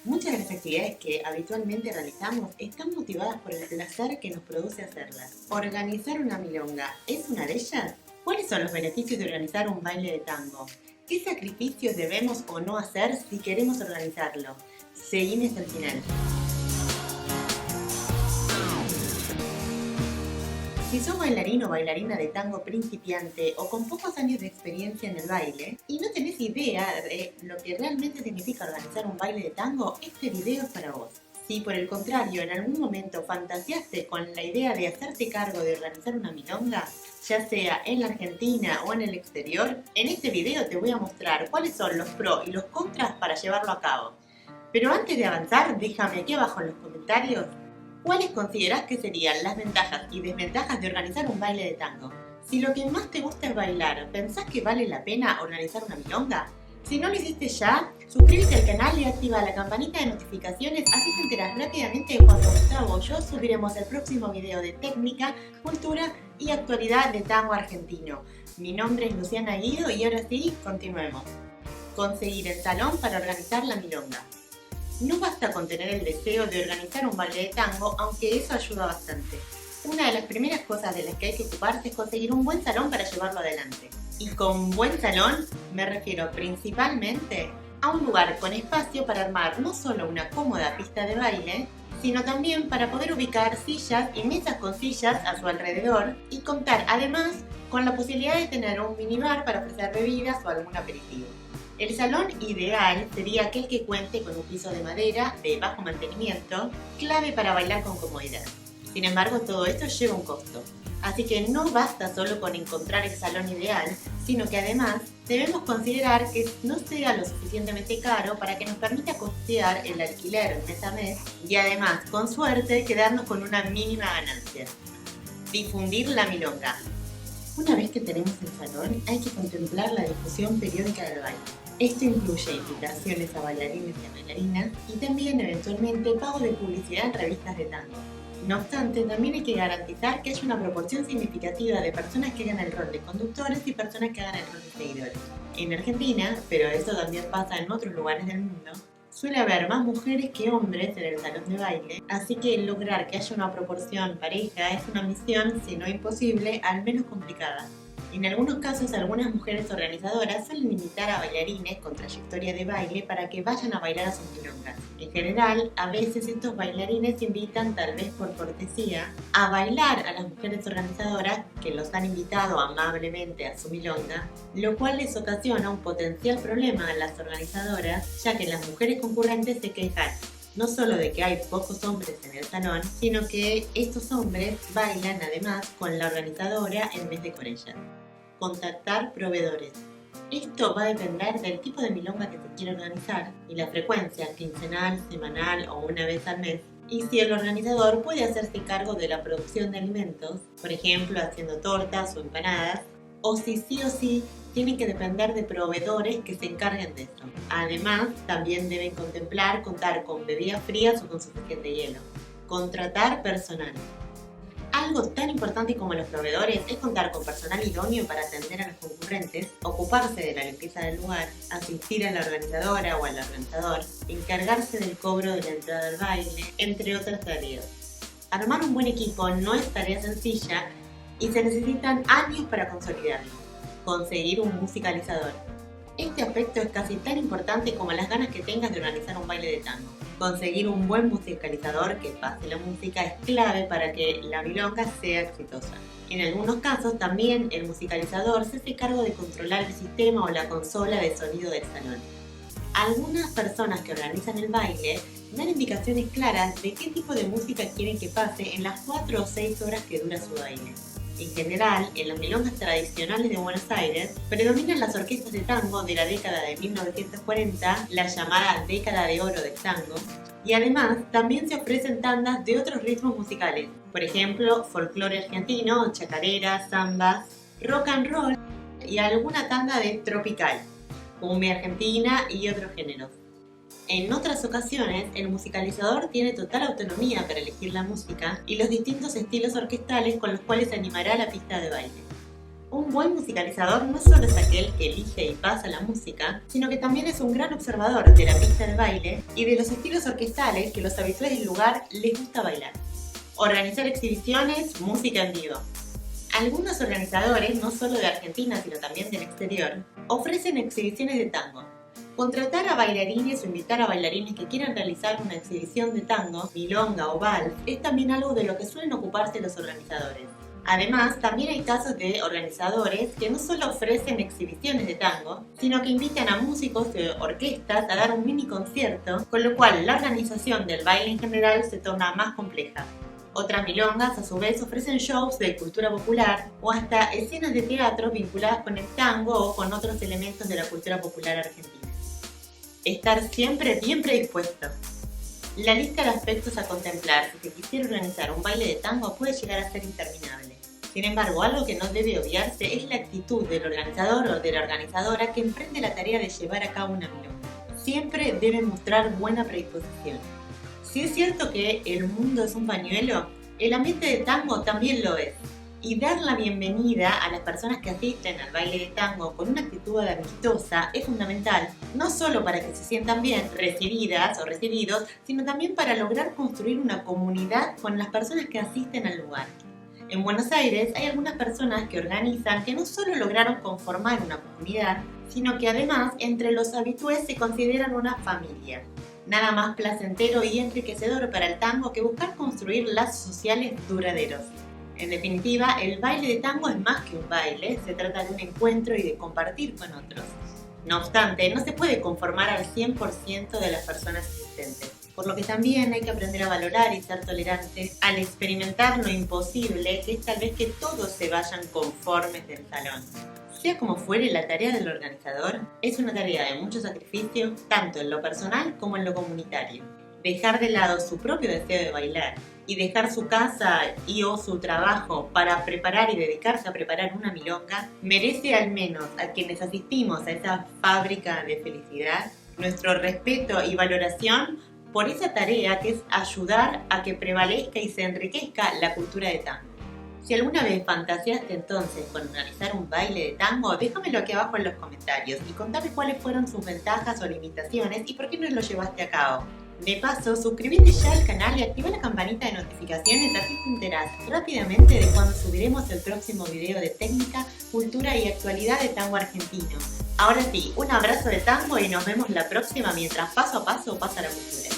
Muchas de las actividades que habitualmente realizamos están motivadas por el placer que nos produce hacerlas. ¿Organizar una milonga es una de ellas? ¿Cuáles son los beneficios de organizar un baile de tango? ¿Qué sacrificios debemos o no hacer si queremos organizarlo? Seguime hasta el final. Si sos bailarín o bailarina de tango principiante o con pocos años de experiencia en el baile y no tenés idea de lo que realmente significa organizar un baile de tango, este video es para vos. Si por el contrario en algún momento fantaseaste con la idea de hacerte cargo de organizar una milonga, ya sea en la Argentina o en el exterior, en este video te voy a mostrar cuáles son los pros y los contras para llevarlo a cabo. Pero antes de avanzar, déjame aquí abajo en los comentarios ¿cuáles considerás que serían las ventajas y desventajas de organizar un baile de tango? Si lo que más te gusta es bailar, ¿pensás que vale la pena organizar una milonga? Si no lo hiciste ya, suscríbete al canal y activa la campanita de notificaciones, así te enterás rápidamente cuando Gustavo o yo subiremos el próximo video de técnica, cultura y actualidad de tango argentino. Mi nombre es Luciana Guido y ahora sí, continuemos. Conseguir el salón para organizar la milonga. No basta con tener el deseo de organizar un baile de tango, aunque eso ayuda bastante. Una de las primeras cosas de las que hay que ocuparse es conseguir un buen salón para llevarlo adelante. Y con buen salón me refiero principalmente a un lugar con espacio para armar no solo una cómoda pista de baile, sino también para poder ubicar sillas y mesas con sillas a su alrededor y contar además con la posibilidad de tener un minibar para ofrecer bebidas o algún aperitivo. El salón ideal sería aquel que cuente con un piso de madera de bajo mantenimiento, clave para bailar con comodidad. Sin embargo, todo esto lleva un costo. Así que no basta solo con encontrar el salón ideal, sino que además debemos considerar que no sea lo suficientemente caro para que nos permita costear el alquiler mes a mes y además, con suerte, quedarnos con una mínima ganancia. Difundir la milonga. Una vez que tenemos el salón, hay que contemplar la difusión periódica del baile. Esto incluye invitaciones a bailarines y a bailarinas y también eventualmente pago de publicidad en revistas de tango. No obstante, también hay que garantizar que haya una proporción significativa de personas que hagan el rol de conductores y personas que hagan el rol de seguidores. En Argentina, pero eso también pasa en otros lugares del mundo, suele haber más mujeres que hombres en el salón de baile, así que lograr que haya una proporción pareja es una misión, si no imposible, al menos complicada. En algunos casos, algunas mujeres organizadoras suelen invitar a bailarines con trayectoria de baile para que vayan a bailar a sus milongas. En general, a veces estos bailarines invitan, tal vez por cortesía, a bailar a las mujeres organizadoras que los han invitado amablemente a su milonga, lo cual les ocasiona un potencial problema a las organizadoras, ya que las mujeres concurrentes se quejan no solo de que hay pocos hombres en el salón, sino que estos hombres bailan además con la organizadora en vez de con ella. Contactar proveedores. Esto va a depender del tipo de milonga que se quiera organizar y la frecuencia, quincenal, semanal o una vez al mes, y si el organizador puede hacerse cargo de la producción de alimentos, por ejemplo haciendo tortas o empanadas, o si sí o sí tienen que depender de proveedores que se encarguen de eso. Además, también deben contemplar contar con bebidas frías o con suficiente hielo. Contratar personal. Algo tan importante como los proveedores es contar con personal idóneo para atender a los concurrentes, ocuparse de la limpieza del lugar, asistir a la organizadora o al organizador, encargarse del cobro de la entrada al baile, entre otras tareas. Armar un buen equipo no es tarea sencilla y se necesitan años para consolidarlo. Conseguir un musicalizador. Este aspecto es casi tan importante como las ganas que tengas de organizar un baile de tango. Conseguir un buen musicalizador que pase la música es clave para que la milonga sea exitosa. En algunos casos también el musicalizador se hace cargo de controlar el sistema o la consola de sonido del salón. Algunas personas que organizan el baile dan indicaciones claras de qué tipo de música quieren que pase en las 4 o 6 horas que dura su baile. En general, en las milongas tradicionales de Buenos Aires, predominan las orquestas de tango de la década de 1940, la llamada década de oro del tango, y además también se ofrecen tandas de otros ritmos musicales, por ejemplo, folclore argentino, chacarera, zambas, rock and roll y alguna tanda de tropical, cumbia argentina y otros géneros. En otras ocasiones, el musicalizador tiene total autonomía para elegir la música y los distintos estilos orquestales con los cuales se animará la pista de baile. Un buen musicalizador no solo es aquel que elige y pasa la música, sino que también es un gran observador de la pista de baile y de los estilos orquestales que los habituales del lugar les gusta bailar. Organizar exhibiciones, música en vivo. Algunos organizadores, no solo de Argentina sino también del exterior, ofrecen exhibiciones de tango. Contratar a bailarines o invitar a bailarines que quieran realizar una exhibición de tango, milonga o vals es también algo de lo que suelen ocuparse los organizadores. Además, también hay casos de organizadores que no solo ofrecen exhibiciones de tango, sino que invitan a músicos de orquestas a dar un mini concierto, con lo cual la organización del baile en general se torna más compleja. Otras milongas, a su vez, ofrecen shows de cultura popular o hasta escenas de teatro vinculadas con el tango o con otros elementos de la cultura popular argentina. Estar siempre bien predispuesto. La lista de aspectos a contemplar si se quisiera organizar un baile de tango puede llegar a ser interminable. Sin embargo, algo que no debe obviarse es la actitud del organizador o de la organizadora que emprende la tarea de llevar a cabo una milonga. Siempre deben mostrar buena predisposición. Si es cierto que el mundo es un pañuelo, el ambiente de tango también lo es. Y dar la bienvenida a las personas que asisten al baile de tango con una actitud amistosa es fundamental, no solo para que se sientan bien recibidas o recibidos, sino también para lograr construir una comunidad con las personas que asisten al lugar. En Buenos Aires hay algunas personas que organizan que no solo lograron conformar una comunidad, sino que además entre los habitués se consideran una familia. Nada más placentero y enriquecedor para el tango que buscar construir lazos sociales duraderos. En definitiva, el baile de tango es más que un baile, se trata de un encuentro y de compartir con otros. No obstante, no se puede conformar al 100% de las personas asistentes, por lo que también hay que aprender a valorar y ser tolerantes al experimentar lo imposible, que es tal vez que todos se vayan conformes del salón. Sea como fuere, la tarea del organizador es una tarea de mucho sacrificio, tanto en lo personal como en lo comunitario. Dejar de lado su propio deseo de bailar y dejar su casa y o su trabajo para preparar y dedicarse a preparar una milonga, merece al menos a quienes asistimos a esa fábrica de felicidad nuestro respeto y valoración por esa tarea que es ayudar a que prevalezca y se enriquezca la cultura de tango. Si alguna vez fantaseaste entonces con organizar un baile de tango, déjamelo aquí abajo en los comentarios y contame cuáles fueron sus ventajas o limitaciones y por qué no lo llevaste a cabo. De paso, suscríbete ya al canal y activa la campanita de notificaciones, así te enterás rápidamente de cuando subiremos el próximo video de técnica, cultura y actualidad de tango argentino. Ahora sí, un abrazo de tango y nos vemos la próxima mientras paso a paso pasa la cultura.